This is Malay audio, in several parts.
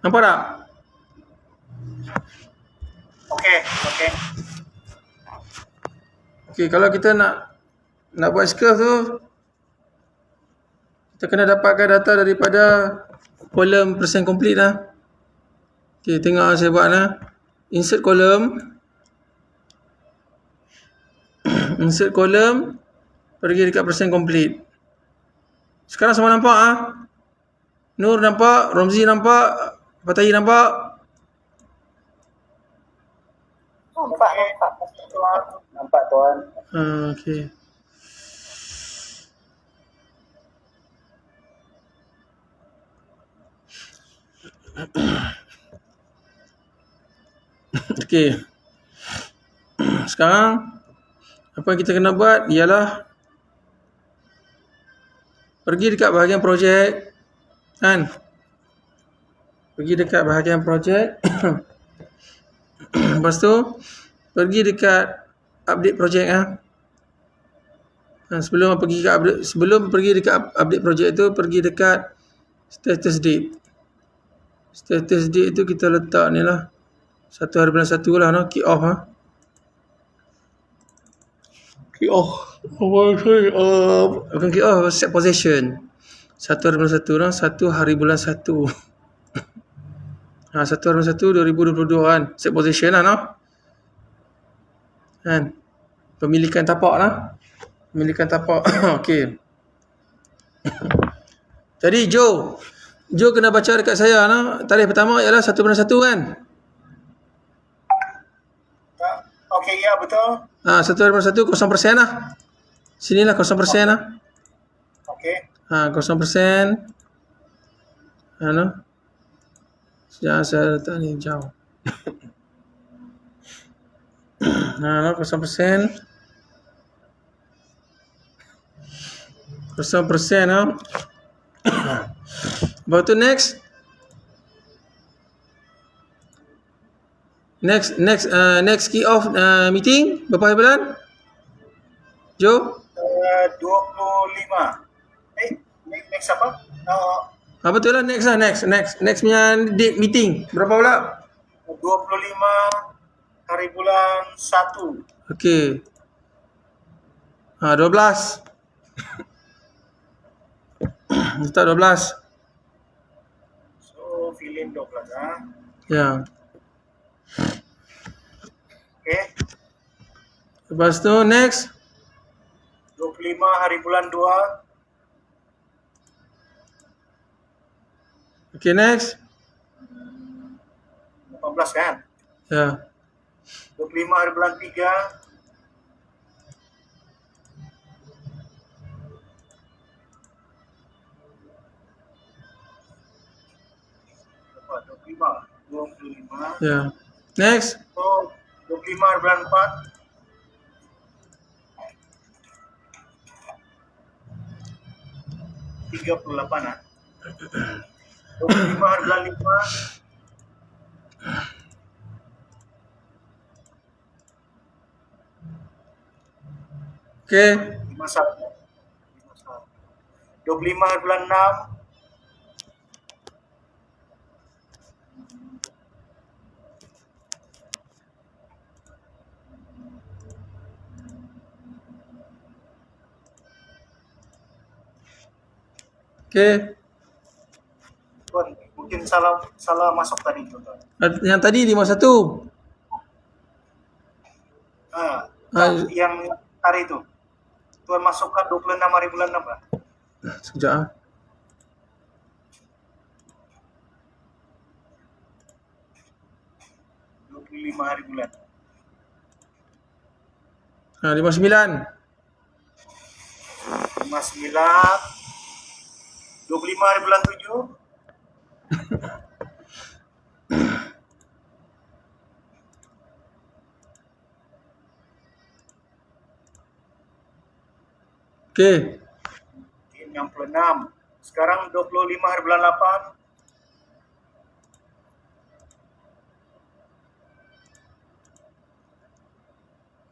Nampak tak? Okey. Okey, kalau kita nak buat S-curve tu, kita kena dapatkan data daripada kolom persen complete lah. Okey, tengok saya buat lah. Insert kolom. Insert kolom. Pergi dekat persen complete. Sekarang semua nampak ah? Nur nampak, Romzi nampak, Fatahi nampak. Nampak tuan. Okey. Okey. Sekarang apa yang kita kena buat ialah pergi dekat bahagian projek kan. Pergi dekat bahagian projek. Lepas tu pergi dekat update projek ah. Sebelum pergi dekat update projek tu, pergi dekat status date. Status date tu kita letak ni lah 1 hari bulan 1 lah, no? Kick off ah. Kick off. Bukan kick off, set possession. 1 hari bulan 1 lah, 1 hari bulan 1. 1 hari bulan 1 2022 kan. Set possession lah, no? Kan? Pemilikan tapak lah. Pemilikan tapak. Okey. Jadi Joe kena baca dekat saya nah. Tarikh pertama ialah 1 bulan 1 kan? Okey, ya betul. 1 hari bulan 1 0% lah. Sinilah 0% lah. Okey. 0%. No? Jangan saya letak ni jauh. 0%. 0% lah. Lepas tu next kick off meeting berapa hari bulan? Jo? 25. Next apa? Betul lah, next punya date meeting berapa pula? 25 hari bulan 1. Okey. 12. Letak 12. So fill in 12 ah. Ya. Okey. Lepas tu next 25 hari bulan 2. Okey, next 18 kan? ya. 25 hari bulan 3. Berapa? 25. Ya. Next So 25 hari bulan 4. 38 ah. 25 hari bulan 5. Okey. 51. 25 hari bulan 6. Okey. Tuan, mungkin salah masuk tadi tu tuan. Yang tadi 51. Yang hari itu. Tuan masukkan 26 hari bulan 6 lah. Sekejap ah. hari bulan. 59. 25 hari bulan 7. Okey. 66. Sekarang 25 hari bulan 8.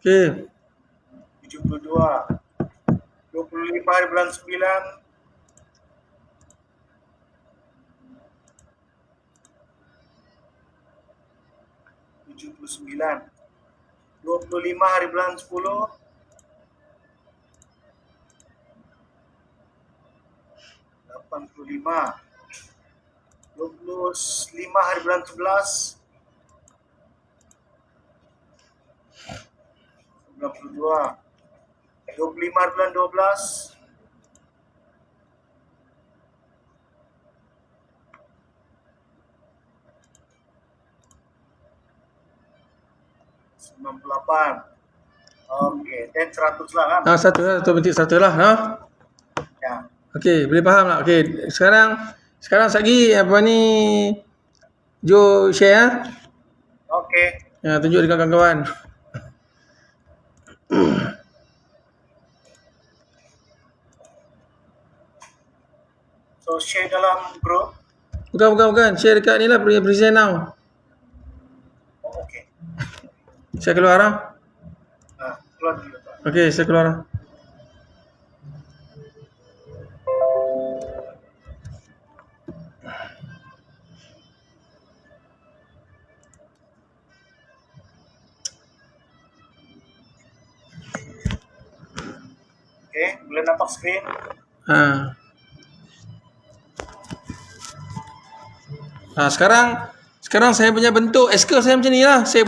Okey. 72. 25 hari bulan 9. 79. 25 hari bulan 10. 85. 25 hari bulan 11. 92. 25 hari bulan 12. 98. Okey, then 100 lah kan? Satu bintik 100 lah. Ya. Okey, boleh faham tak? Okey, sekarang lagi apa ni Jo share Okey. tunjuk dekat kawan-kawan. So share dalam grup. Bukan. Share dekat ni lah, present now. Oh, okey. Saya keluar lah. Keluar dulu. Okey, saya keluar lah. Okey, boleh nampak screen? Sekarang saya punya bentuk S-curve saya macam ni lah. Saya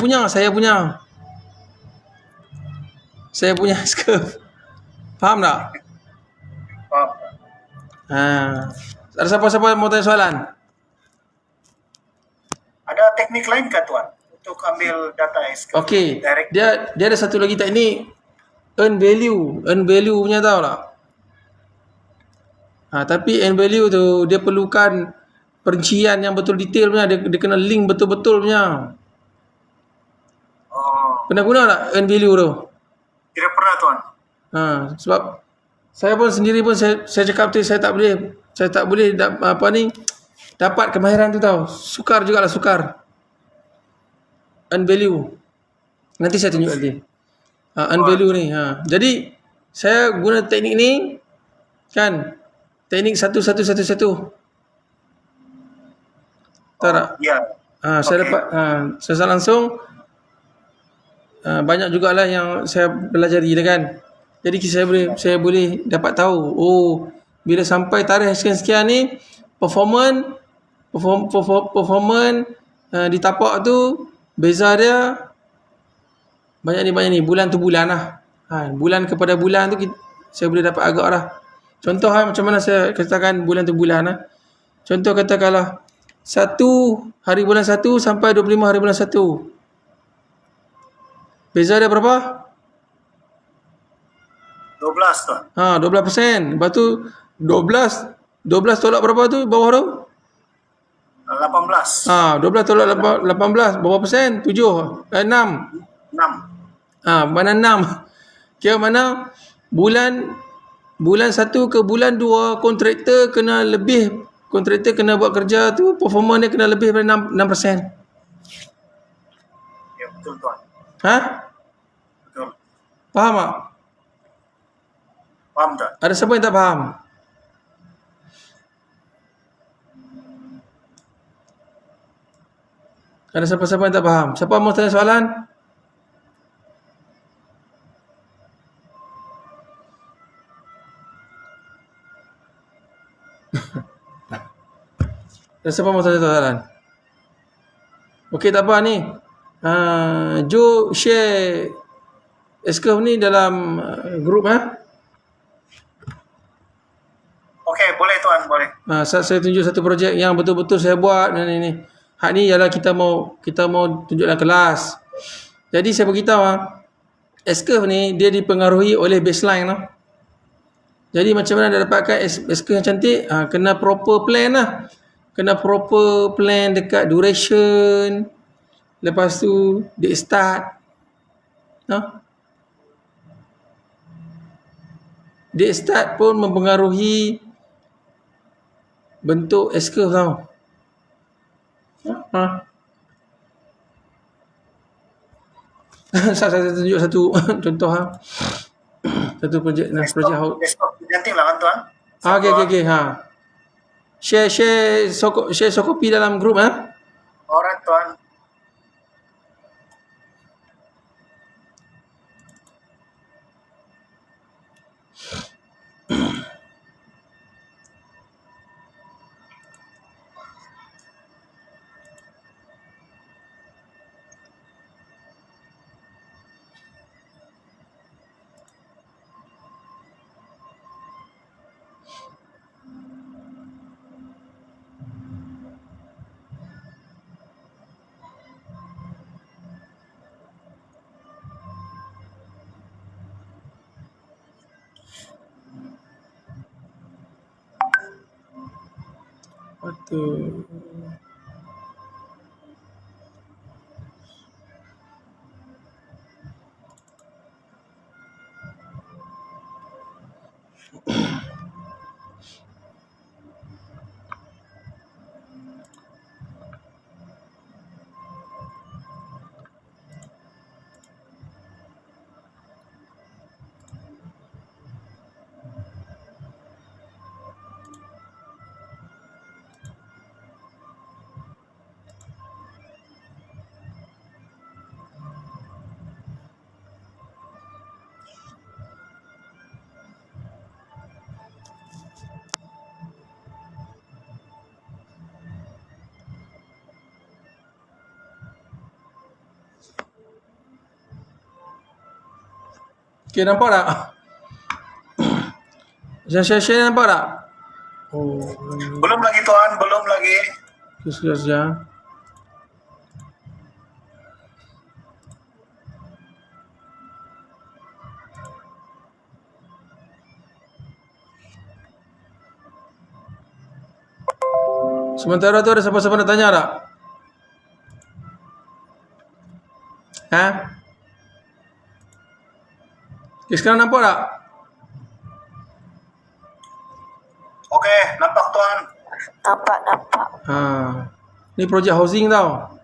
punya S-curve. Faham tak? Faham. Ada siapa-siapa mau tanya soalan? Ada teknik lain kah tuan untuk ambil data SQL? Okey. Direct. Dia ada satu lagi teknik earn value punya, tahu tak? Tapi earn value tu dia perlukan perincian yang betul detail punya, dia kena link betul-betul punya. Pernah guna tak earn value tu? Tidak pernah tuan. Sebab saya pun sendiri pun saya cakap tu saya tak boleh dapat kemahiran tu tahu. Sukar. Earn value. Nanti saya tunjuk nanti. Earn value ni. Jadi saya guna teknik ni kan. Teknik 1-1-1-1. Tahu tak? Ya. Saya dapat saya langsung banyak jugalah yang saya pelajari kan. Jadi saya boleh dapat tahu bila sampai tarikh sekian-sekian ni performance di tapak tu beza dia banyak ni bulan tu bulan lah. Bulan kepada bulan tu saya boleh dapat agak lah. Contoh macam mana saya katakan bulan tu bulan lah. Contoh katakanlah 1 hari bulan 1 sampai 25 hari bulan 1. Beza dia berapa? 12 tuan. 12%. Lepas tu 12 tolak berapa tu bawah tu? 18. 12 tolak 18 berapa persen? 7. 6. 6. Mana 6? Kira mana bulan 1 ke bulan 2 kontraktor kena buat kerja tu, performance dia kena lebih daripada 6%. Ya betul tuan. Betul. Faham tak? Faham tak? Ada siapa yang tak faham? Ada siapa-siapa yang tak faham? Siapa mau tanya soalan? Ada siapa mau tanya soalan? Okey, tak apa ni. Jo share S-curve ni dalam grup Okey, boleh tuan, boleh. Saya tunjuk satu projek yang betul-betul saya buat ni. Hak ni ialah kita mau tunjuk dalam kelas. Jadi saya beritahu S-curve ni dia dipengaruhi oleh baseline lah. Jadi macam mana nak dapatkan S-curve yang cantik? Kena proper plan lah. Kena proper plan dekat duration. Lepas tu date start. Date start pun mempengaruhi bentuk S-curve tau. Saya tunjuk satu contoh satu projek Desktop cantik lah kan tuan. Okey. Share sokopi dalam grup Alright tuan. Betul. Okay, nampak tak? Share nampak tak? Oh, Belum lagi Tuan, belum lagi. sekejap. Sementara tu ada siapa-siapa nak tanya tak? Ha? Okay, sekarang nampak tak? Okey, nampak Tuan. Nampak. Ha. Ni projek housing tau.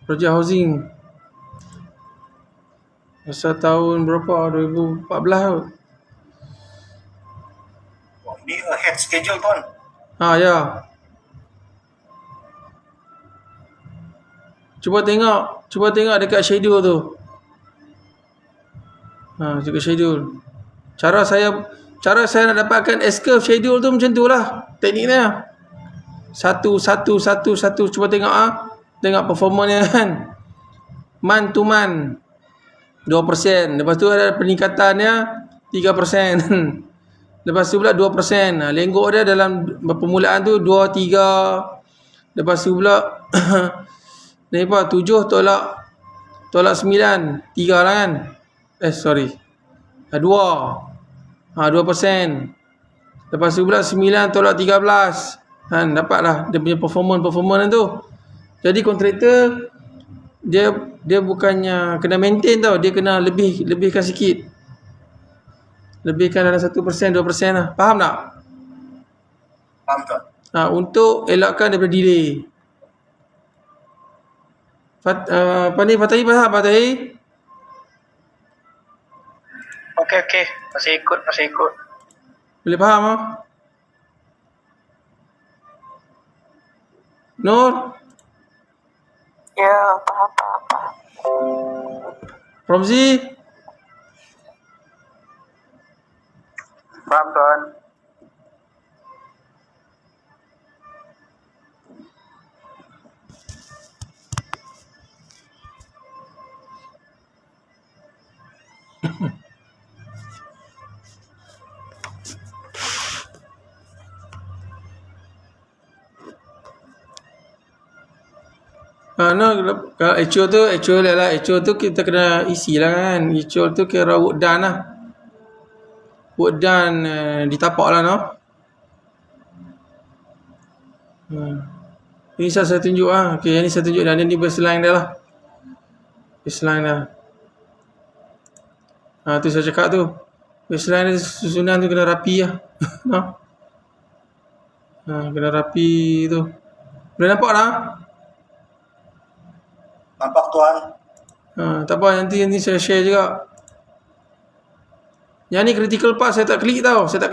Projek housing. Masa tahun berapa? 2014 kot. Oh, ini ahead schedule Tuan. Ha, ya. Cuba tengok dekat schedule tu. Ha, dekat schedule. Cara saya nak dapatkan S-curve schedule tu macam tu lah. Tekniknya. Satu. Cuba tengok tengok performanya kan. Month to month. 2%. Lepas tu ada peningkatannya 3%. Lepas tu pula 2%. Lenggok dia dalam permulaan tu 2, 3. Lepas tu pula ni apa 7 tolak 9, 3 lah kan. Sorry. 2. 2%. Lepas tu pula 9 tolak 13. Kan dapatlah dia punya performance tu. Jadi kontraktor dia bukannya kena maintain tau, dia kena lebihkan sikit. Lebihkan dalam 1%, 2% lah. Faham tak? Faham Tuan. Untuk elakkan daripada delay. Fatahi faham Fatahi? Okey. Masih ikut. Boleh faham Nur? Ya, faham. Romzi? Faham Tuan. Kalau actual tu kita kena isi lah kan. Actual tu kira work done lah. Work done ditapak lah Ini saya tunjuk Okay, yang ni saya tunjuk dah. Ni baseline dah lah. Baseline dah. Tu saya cakap tu. Baseline susunan tu kena rapi lah. Kena rapi tu. Boleh nampak tak? Nampak Tuan. Tak apa, nanti saya share juga. Yang ni critical path saya tak klik tau. Saya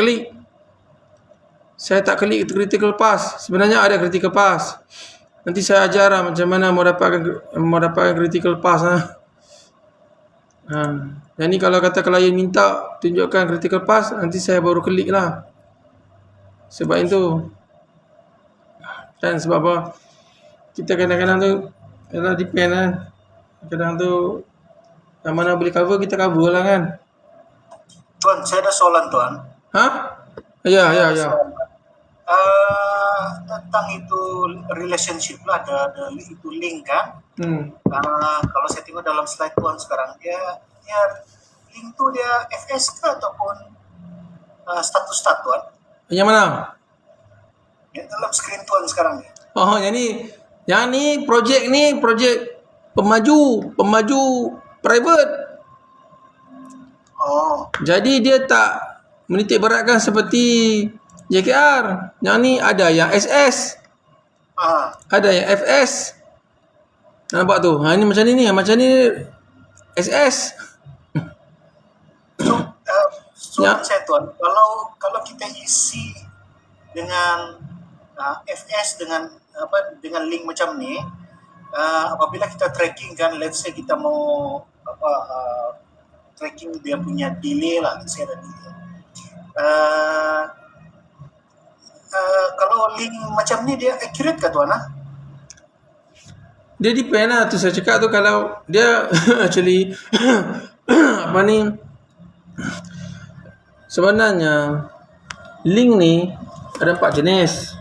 tak klik critical path. Sebenarnya ada critical path. Nanti saya ajar lah macam mana mau dapatkan critical path Yang ni kalau kata klien minta tunjukkan critical path, nanti saya baru klik lah. Sebab itu. Dan sebab apa? Kita kadang-kadang tu depend kan. Kadang tu yang mana boleh cover kita cover lah kan. Tuan, saya ada soalan Tuan. Ya. Tentang itu relationship lah, ada itu link kan. Kalau saya tengok dalam slide Tuan sekarang, dia link tu dia FS ke ataupun status Tuan? Yang mana? Yang dalam screen tuan sekarang ni. Oh, yang ni projek pemaju private. Oh, Jadi dia tak menitik beratkan seperti JKR. Yang ni ada yang SS, ada yang FS. Nampak tu? Ini macam ni SS. Soalan saya tuan, kalau kita isi dengan FS dengan link macam ni, apabila kita tracking kan, let's say kita mau tracking dia punya delay lah, let's say ada delay. Kalau link macam ni dia accurate ke tuan Dia depend lah. Tu saya cakap tu, kalau dia actually apa ni, sebenarnya link ni ada 4 jenis.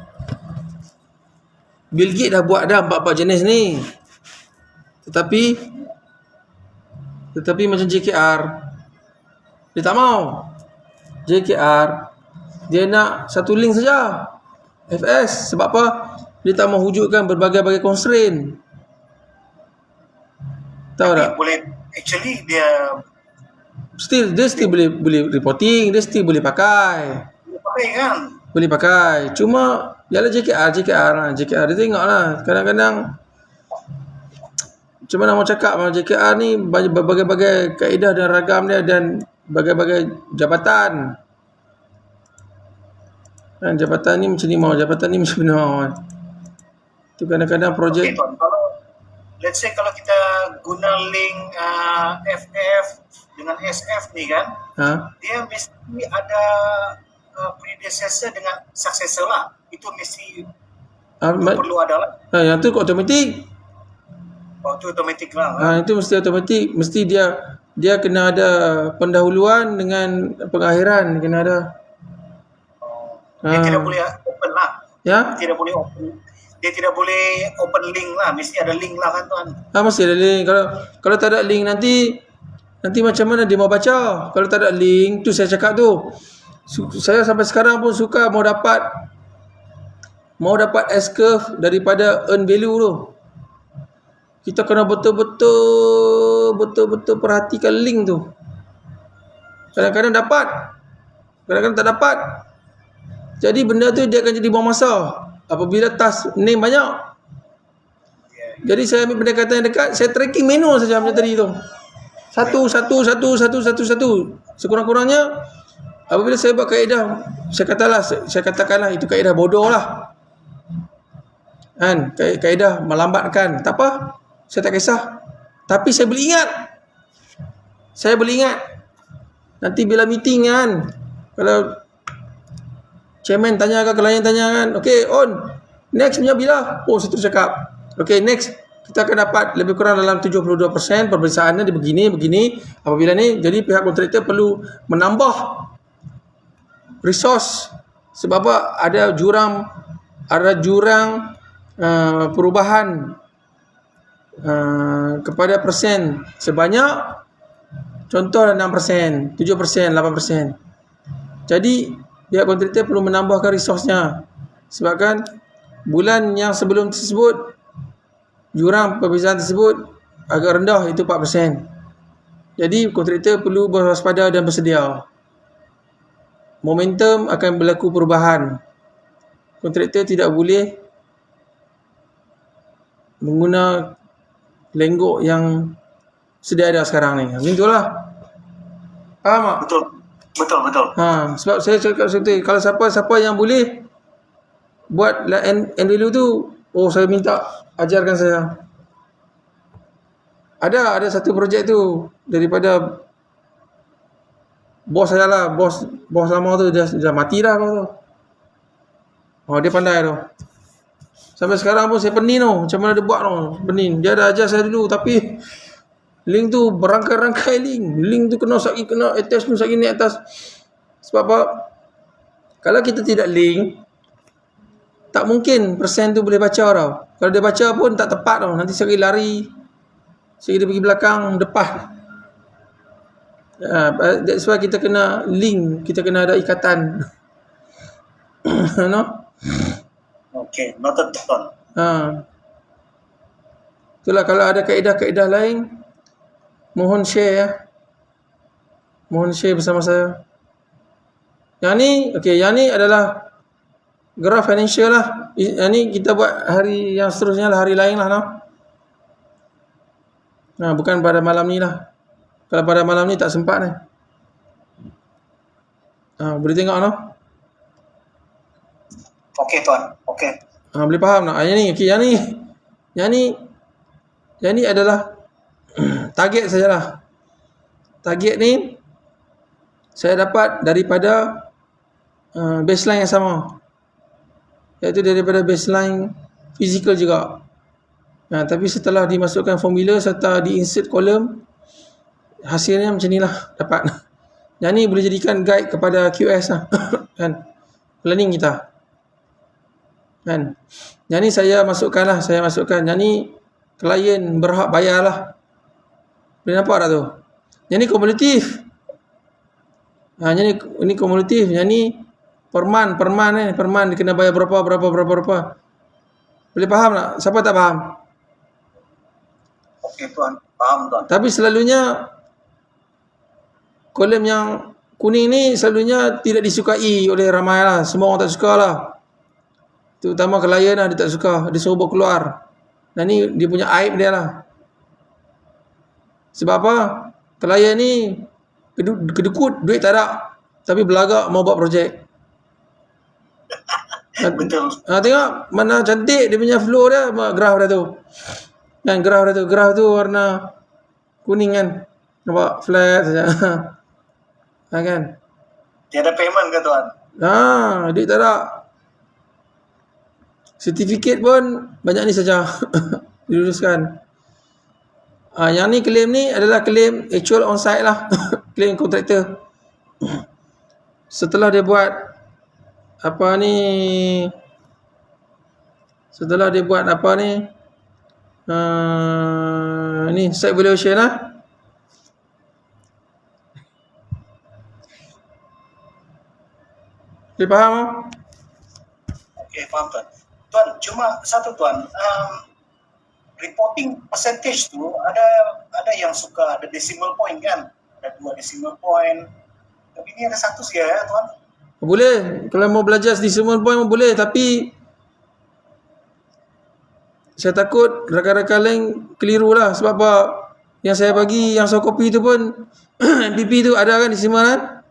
Bill Gates dah buat dah 4 jenis ni. Tetapi macam JKR, dia tak mau. JKR dia nak satu link saja, FS. Sebab apa? Dia tak mau wujudkan berbagai-bagai constraint. Tahu tak? boleh, actually dia Still boleh reporting, dia still boleh pakai. pakai kan. Boleh pakai. Cuma ialah JKR dia tengoklah. Kadang-kadang macam mana mau cakap, JKR ni berbagai-bagai kaedah dan ragam dia dan berbagai-bagai jabatan. Kan jabatan ni macam ni mau, jabatan ni macam ni mau. Tu kadang-kadang projek. Okay, tuan. Let's say kalau kita guna link FF dengan SF ni kan, dia mesti ada predecessor dengan successor lah. Itu mesti perlu ada lah. Yang tu automatik. Oh, itu automatik lah. Itu mesti automatik. Mesti dia kena ada pendahuluan dengan pengakhiran, kena ada. Dia tidak boleh open lah. Ya? Dia tidak boleh open link lah. Mesti ada link lah kan tuan. Mesti ada link. Kalau tak ada link nanti macam mana dia mau baca? Kalau tak ada link, tu saya cakap tu. Saya sampai sekarang pun suka mau dapat S-curve daripada earn value tu. Kita kena betul-betul perhatikan link tu. Kadang-kadang dapat, kadang-kadang tak dapat. Jadi benda tu dia akan jadi buang masa apabila task name banyak. Jadi saya ambil pendekatan yang dekat, saya tracking manual saja macam tadi tu. Satu. Sekurang-kurangnya apabila saya buat kaedah, saya katakanlah itu kaedah bodoh lah. Kan, kaedah melambatkan, tak apa, saya tak kisah. Tapi saya boleh ingat. Nanti bila meeting kan, kalau chairman tanya ke klien tanya kan, okay on, next punya bila? Oh, saya terus cakap, okay next kita akan dapat lebih kurang dalam 72% pemeriksaannya di begini. Apabila ni, jadi pihak kontraktor perlu menambah resource. Sebab apa? Ada jurang perubahan kepada persen sebanyak, contoh 6%, 7%, 8%. Jadi pihak kontraktor perlu menambahkan resource-nya. Sebabkan bulan yang sebelum tersebut jurang perbezaan tersebut agak rendah, itu 4%. Jadi kontraktor perlu berwaspada dan bersedia. Momentum akan berlaku perubahan. Kontraktor tidak boleh mengguna lenggok yang sedia ada sekarang ni. Macam itulah. Faham tak? Betul. Sebab saya cakap seperti kalau siapa yang boleh buat end value tu, saya minta ajarkan saya. Ada satu projek tu daripada bos saya lah, bos lama tu dia mati dah tu. Dia pandai tu. Sampai sekarang pun saya pening tu, macam mana dia buat tu, pening. Dia dah ajar saya dulu, tapi link tu berangkai-rangkai link tu kena attach tu ni atas. Sebab apa? Kalau kita tidak link, tak mungkin persen tu boleh baca tau. Kalau dia baca pun tak tepat tau. Nanti sekali lari, sekali dia pergi belakang, depan. That's why kita kena link, kita kena ada ikatan. No? Okay, noted Tuan. Itulah, kalau ada kaedah-kaedah lain, mohon share ya. Mohon share bersama saya. Yang ni adalah graf financial lah. Yang ni kita buat hari yang seterusnya lah, hari lain lah. Bukan pada malam ni lah. Kalau pada malam ni tak sempat ni. Boleh tengok Okey Tuan, okey. Boleh faham tak? Yang ni adalah target sajalah. Target ni saya dapat daripada baseline yang sama, iaitu daripada baseline fizikal juga. Tapi setelah dimasukkan formula serta di-insert kolom, hasilnya macam ni lah dapat. Yang ni boleh jadikan guide kepada QS lah. Kan? Planning kita. Kan? Yang ni saya masukkan. Yang ni klien berhak bayar lah. Boleh nampak tak tu? Yang ni kumulatif. Yang ni kumulatif. Yang ni perman dia kena bayar berapa. Boleh faham tak? Siapa tak faham? Okey Tuan, faham Tuan. Tapi selalunya kolom yang kuning ni selalunya tidak disukai oleh ramai lah. Semua orang tak suka lah. Terutama klien lah, dia tak suka. Dia suruh bawa keluar. Dan ni dia punya aib dia lah. Sebab apa? Klien ni kedekut, duit tak ada. Tapi belagak mau buat projek. Betul. Tengok mana cantik dia punya flow dia, graf dia tu. Kan graf tu warna kuning kan. Nampak flat saja. Kan? Tiada payment ke Tuan? Duit tak ada. Sertifikat pun banyak ni saja diluluskan. Yang ni claim ni adalah claim actual on site lah. Claim kontraktor. Setelah dia buat ni site valuation lah. Boleh faham tak? Okey, faham Tuan. Tuan, cuma satu Tuan. Reporting percentage tu ada yang suka ada decimal point kan? Ada 2 decimal point. Tapi ni ada 1 saja ya Tuan. Boleh. Kalau mau belajar decimal point pun boleh. Tapi saya takut rakan-rakan lain keliru lah. Sebab apa? Yang saya bagi, yang soft copy tu pun MPP tu ada kan decimal kan?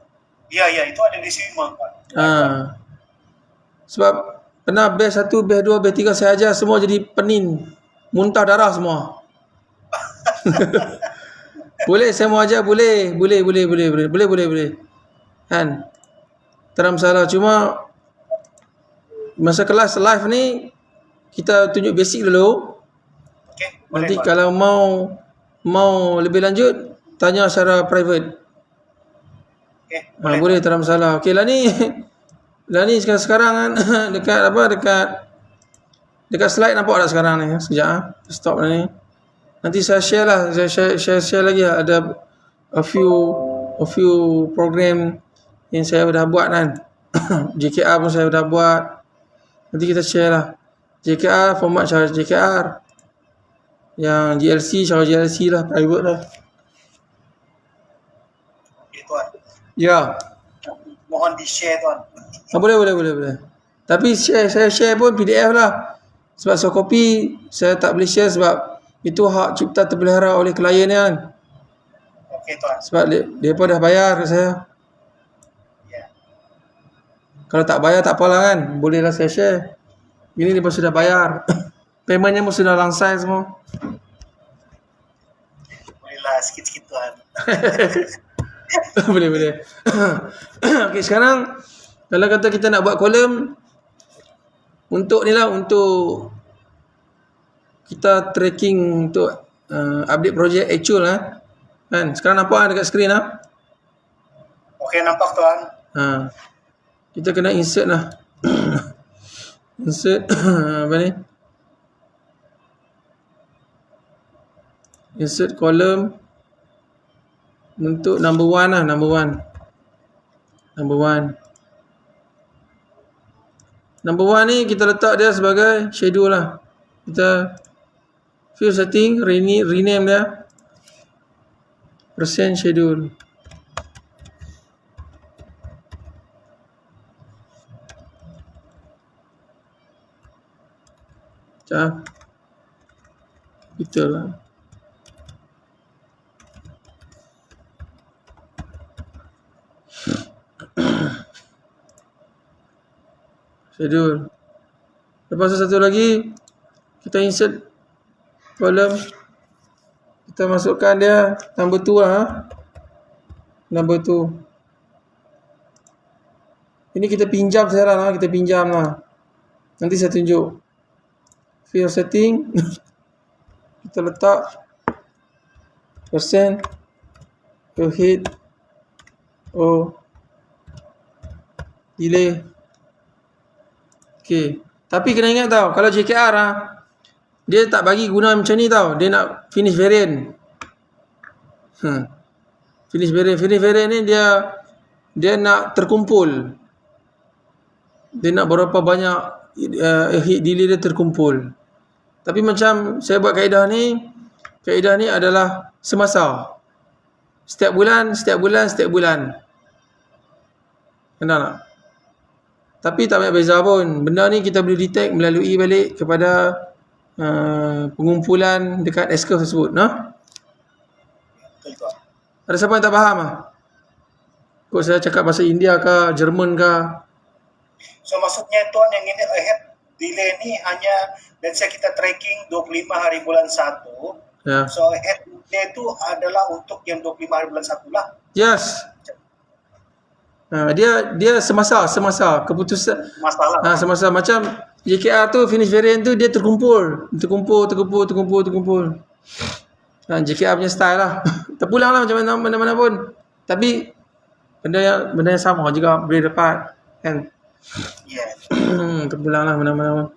Ya, itu ada decimal Tuan. Sebab pernah batch 1, batch 2, batch 3 saya ajar semua jadi penin. Muntah darah semua. Boleh saya mau ajar? Boleh. Kan? Tak ada masalah. Cuma masa kelas live ni kita tunjuk basic dulu. Okey, Nanti Tuan. kalau mau lebih lanjut tanya secara private. Okey, Boleh, tak ada masalah. Okey lah ni sekarang kan dekat slide nampak tak sekarang ni? Sekejap stop lah ni. Nanti saya share lah. Saya share lagi lah. Ada a few program yang saya dah buat kan. JKR pun saya dah buat. Nanti kita share lah. JKR format cara JKR. Yang GLC cara GLC lah, private lah. Okey Tuan. Ya. Mohon di-share Tuan. Boleh. Tapi saya share pun PDF lah. Sebab soft copy saya tak boleh share sebab itu hak cipta terpelihara oleh klien kan. Okey Tuan. Sebab mereka dah bayar ke saya. Ya. Kalau tak bayar tak apalah kan. Bolehlah saya share. Ini dia pun sudah bayar. Paymentnya pun sudah langsai semua. Bolehlah sikit-sikit Tuan. Boleh. Okey, sekarang kalau kata kita nak buat kolom untuk kita tracking untuk update projek actual lah. Kan? Sekarang nampak dekat skrin lah. Okey, nampak Tuan. Kita kena insert lah. Insert apa ni? Insert kolom untuk number 1 lah, number 1. Number 1 ni kita letak dia sebagai schedule lah. Kita field setting, rename dia percent schedule. Macam itulah. Schedule. Lepas tu satu lagi, kita insert column. Kita masukkan dia number 2 lah. Number 2. Ini kita pinjam sekarang lah. Kita pinjam lah. Nanti saya tunjuk. Field setting. Kita letak percent per hit. Delay. Okay. Tapi kena ingat tau, kalau JKR lah, dia tak bagi guna macam ni tau. Dia nak finish variant. Finish variant ni dia nak terkumpul. Dia nak berapa banyak hit delay dia terkumpul. Tapi macam saya buat kaedah ni adalah semasa. Setiap bulan. Kenal tak? Tapi tak banyak beza pun. Benda ni kita boleh detect melalui balik kepada pengumpulan dekat S-curve tersebut. No? Betul tuan. Ada siapa yang tak faham lah? Kok saya cakap bahasa India ke, Jerman ke? So maksudnya tuan yang ini ahead delay ni hanya, let's say kita tracking 25 hari bulan 1. Ya. So ahead delay tu adalah untuk yang 25 hari bulan 1 lah. Yes. Dia semasa keputusan Masalah. semasa macam JKR tu finish variant tu dia terkumpul. JKR punya style lah. Terpulang lah macam mana-mana pun. Tapi benda yang sama juga boleh dapat kan. Yeah. Terpulang lah mana-mana.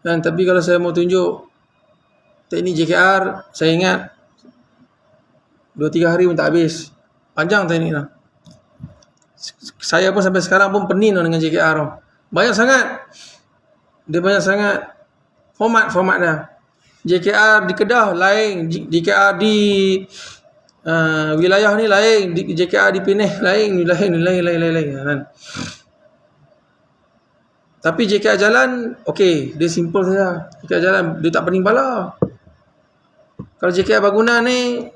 Dan tapi kalau saya mau tunjuk teknik JKR, saya ingat 2-3 hari pun tak habis. Panjang teknik lah. Saya pun sampai sekarang pun pening dengan JKR tu. Banyak sangat. Dia banyak sangat format dah. JKR di Kedah lain, JKR di wilayah ni lain, JKR di Penang lain kan. Tapi JKR jalan okey, dia simple saja. JKR jalan dia tak pening kepala. Kalau JKR bangunan ni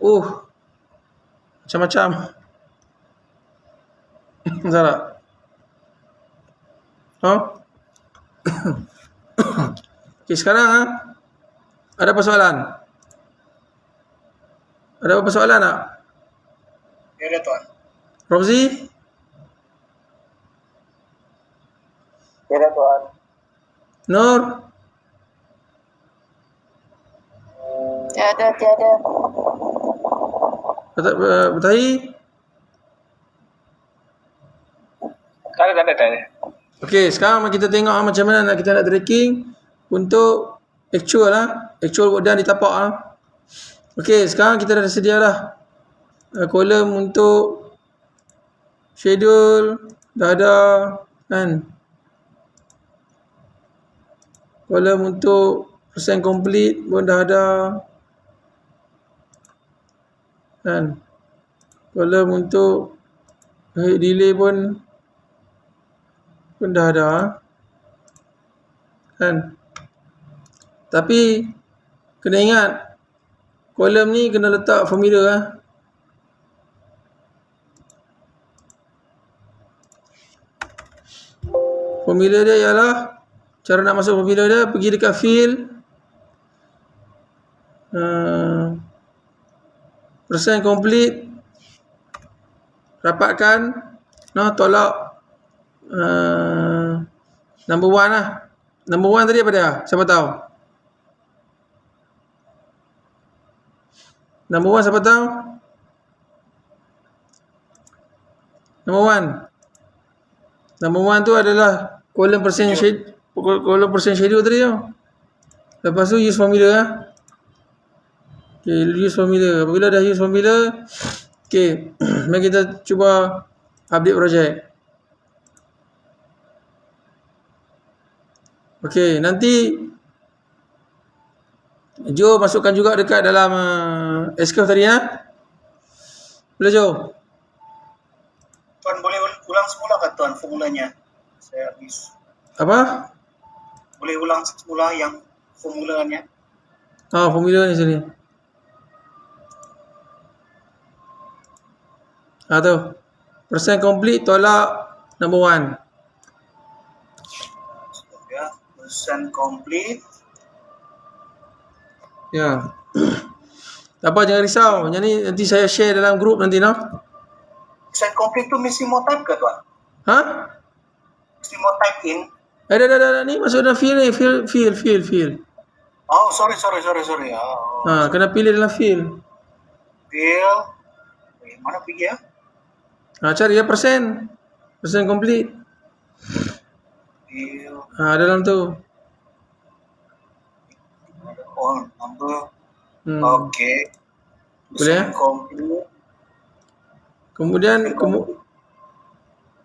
macam-macam. Salah. Okey, sekarang ada apa soalan? Ada apa soalan tak? Ya dah tuan. Rozi? Ya dah tuan. Nur? Tiada. Betahi? Tak ada. Okey, sekarang kita tengok macam mana kita nak tracking untuk actual lah. Actual dan ditapak lah. Okey, sekarang kita dah sedia dah. Kolom untuk schedule dah ada kan. Kolom untuk percent complete pun dah ada kan. Kolom untuk delay pun dah ada kan. Tapi kena ingat kolom ni kena letak formula lah. Formula dia ialah, cara nak masuk formula dia, pergi dekat field percent complete, rapatkan, tolak number 1 lah. Number 1 tadi apa dia? Siapa tahu? Number 1 siapa tahu? Number 1 tu adalah kolom percent schedule tadi tu. Lepas tu use formula lah. Okay, use formula. Apabila dah use formula, okay, mari kita cuba update projek. Okey, nanti Jo masukkan juga dekat dalam S-curve tadi ya. Boleh Jo? Tuan boleh ulang semula kan Tuan formulanya? Saya habis. Apa? Boleh ulang semula yang formulanya? Formula ni sini. Tu. Percent complete tolak number 1. Ya, percent complete. Ya. Tak apa, jangan risau. Yang ni nanti saya share dalam grup nanti no. Percent complete tu mesti mau type ke Tuan? Ha? Mesti mau type in? Dah. Ni masuk dalam field ni. Field. Oh, sorry. Kena pilih dalam field. Field. Mana pergi ya? Cari ya persen complete. Field. Dalam tu. Oh, number. Okay. Boleh? Complete. Kemudian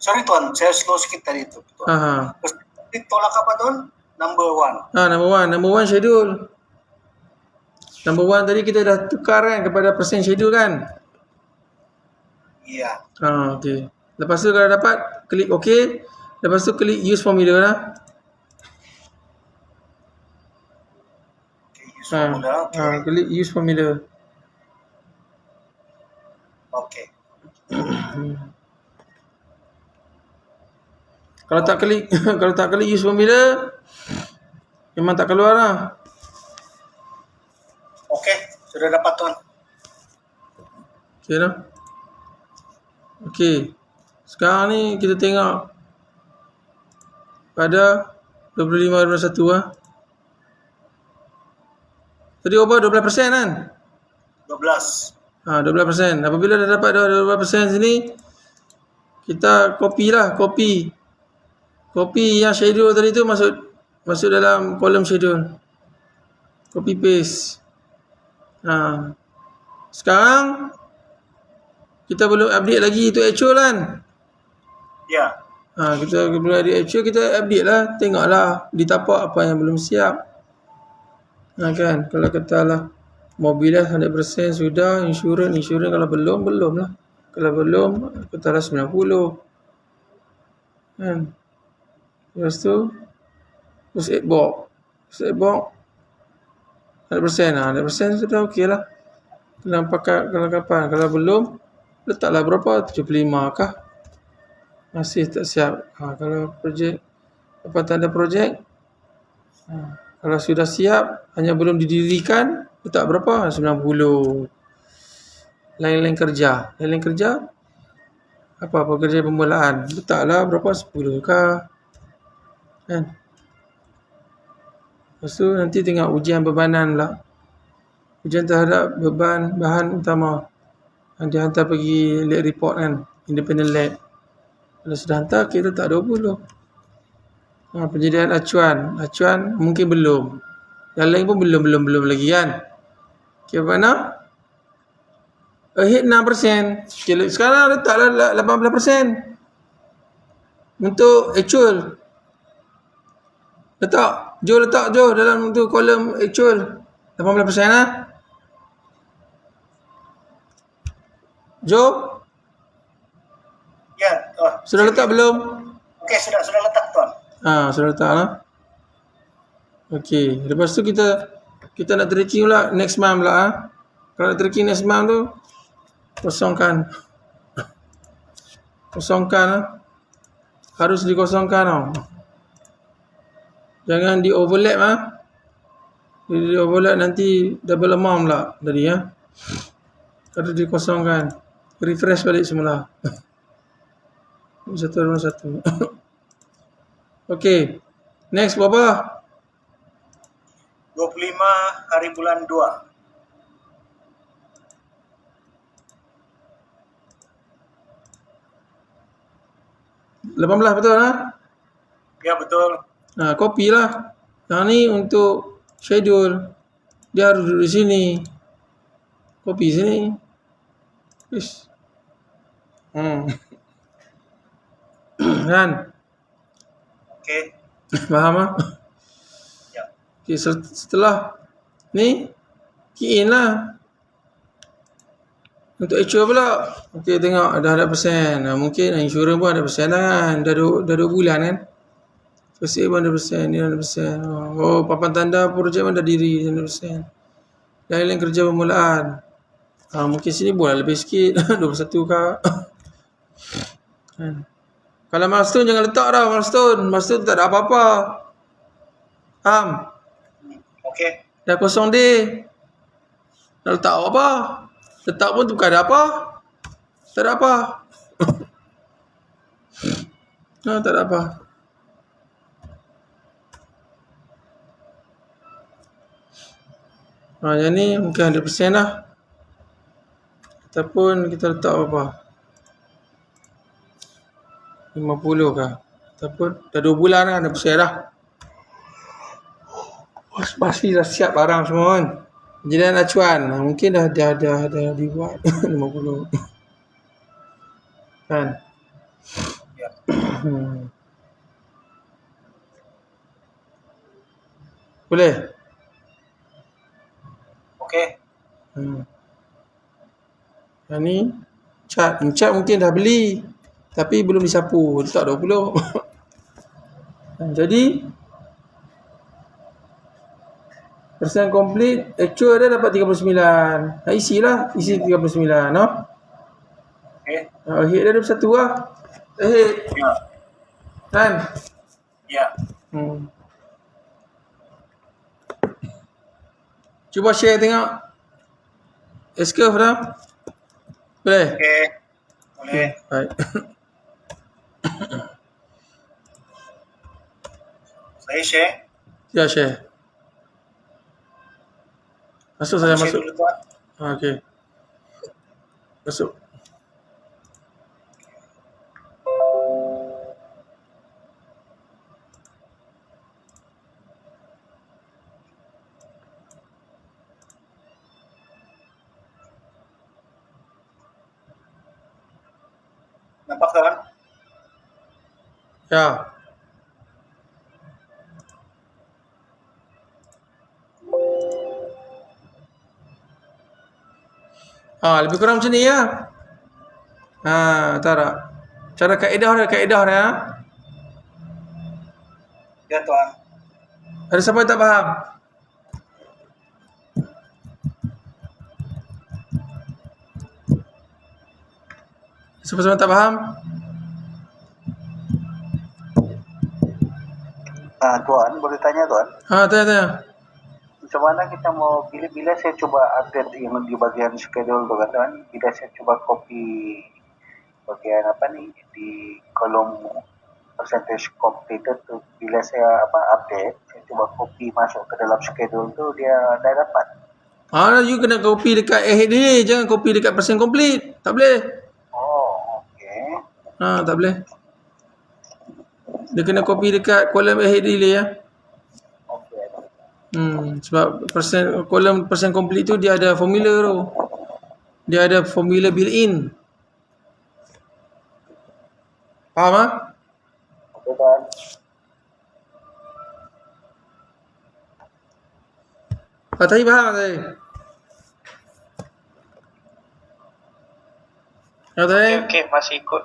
Sorry Tuan, saya slow sikit tadi tu. Tolak apa Tuan? Number 1. Number one schedule. Number 1 tadi kita dah tukar kan kepada persen schedule kan? Iya. Okey. Lepas tu kalau dapat klik OK. Lepas tu klik use formula lah. Okay, use formula. Klik use formula. Okay. Kalau tak klik use formula memang tak keluar lah. Okay, sudah dapat Tuan. Okey dah. Okey. Sekarang ni kita tengok pada 25.21 lah. Tadi over 12% kan? 12. 12%. Apabila dah dapat 12% sini, kita copy yang schedule tadi tu masuk dalam kolom schedule. Copy paste. Sekarang kita belum update lagi itu actual kan? Ya. Kita belum ada actual, kita update lah. Tengoklah di tapak apa yang belum siap. Kan? Kalau katalah mobil dah 100% sudah, insurans kalau belum lah. Kalau belum, katalah 90. Kan? Lepas tu first aid box 100% 100% sudah okey lah. Kalau kapan? Kalau belum, letaklah berapa? 75 kah? Masih tak siap. Kalau projek apa tanda projek, kalau sudah siap hanya belum didirikan, letak berapa? 90. Lain-lain kerja apa kerja permulaan, letaklah berapa? 10 kah? Kan? Lepas tu nanti tengok ujian bebanan lah. Ujian terhadap bahan utama yang dihantar pergi lab report kan, independent lab. Kalau sudah hantar, kita letak 20. Penyediaan acuan mungkin belum. Yang lain pun belum lagi kan. Okay, mana? Ahead 6%. Okay, sekarang letaklah 18%. Untuk actual. Letak Jo dalam tu kolom actual. 18% lah. Jo? Ya. Sudah letak belum? Okey, sudah letak Tuan. Sudah letak lah. Okey, lepas tu kita nak tracking pula next month pula. Kalau nak tracking next month tu, kosongkan lah. Harus dikosongkan tau. Jangan di overlap lah. Di overlap nanti double amount pula tadi ya. Harus dikosongkan. Refresh balik semula. 121. Okey. Next berapa? 25 hari bulan 2. 18 betul lah? Ya, betul. Copy lah. Yang ni untuk schedule. Dia harus duduk di sini. Copy sini. Ish. Kan? Okey. Faham lah? Okay, setelah ni key in lah. Untuk actual pula. Okay, tengok dah ada persen. Mungkin insurans pun ada persen lah kan. Dah 2 bulan kan. First aid pun ada persen. Ni ada persen. Oh, papan tanda projek pun dah diri 100%. Lain-lain kerja permulaan. Mungkin sini boleh lebih sikit. 21 kah. Kalau milestone jangan letak dah. Milestone tak ada apa-apa. Faham? Okay. Dah kosong day. Nak letak apa? Letak pun tu bukan ada apa. Tak ada apa. Tak ada apa. Yang ni mungkin 100% lah. Ataupun kita letak apa? 50 kah? Ataupun dah 2 bulan lah 100% dah. Pasti dah siap barang semua kan. Jenayah acuan mungkin dah dibuat 50. Kan? Ya. Boleh? Okay. Yang ni cat mungkin dah beli tapi belum disapu. Letak 20. Jadi persen complete, actual dia dapat 39. Isi lah, isi 39, no? Okay. Akhir dia 21 lah. Akhir. Ya. Kan? Ya. Cuba share tengok. S-curve dah. Boleh? Okay. Boleh. Baik. Saya share. Ya, share. Saya Share masuk. dulu tuan. Okey. Masuk. Nampak tuan? Ya. Lebih kurang macam ni ya. Tak tak. Cara kaedah dia. Ya tuan. Ada siapa yang tak faham? Siapa-siapa tak faham? Tuan, boleh tanya tuan? Tanya. Macam mana kita mau bila saya cuba update yang di bagian schedule tu kan tuan, bila saya cuba copy bagian di kolom percentage complete tu, bila saya update, saya cuba copy masuk ke dalam schedule tu, dia dah dapat. You kena copy dekat ahead ni, jangan copy dekat percent complete. Tak boleh. Oh, okey. Tak boleh. Dia kena copy dekat kolom ahead ni ya. Sebab kolom percent complete tu dia ada formula tu. Dia ada formula built-in. Faham ah? Okey tuan. Tadi faham tadi? Okey, masih ikut.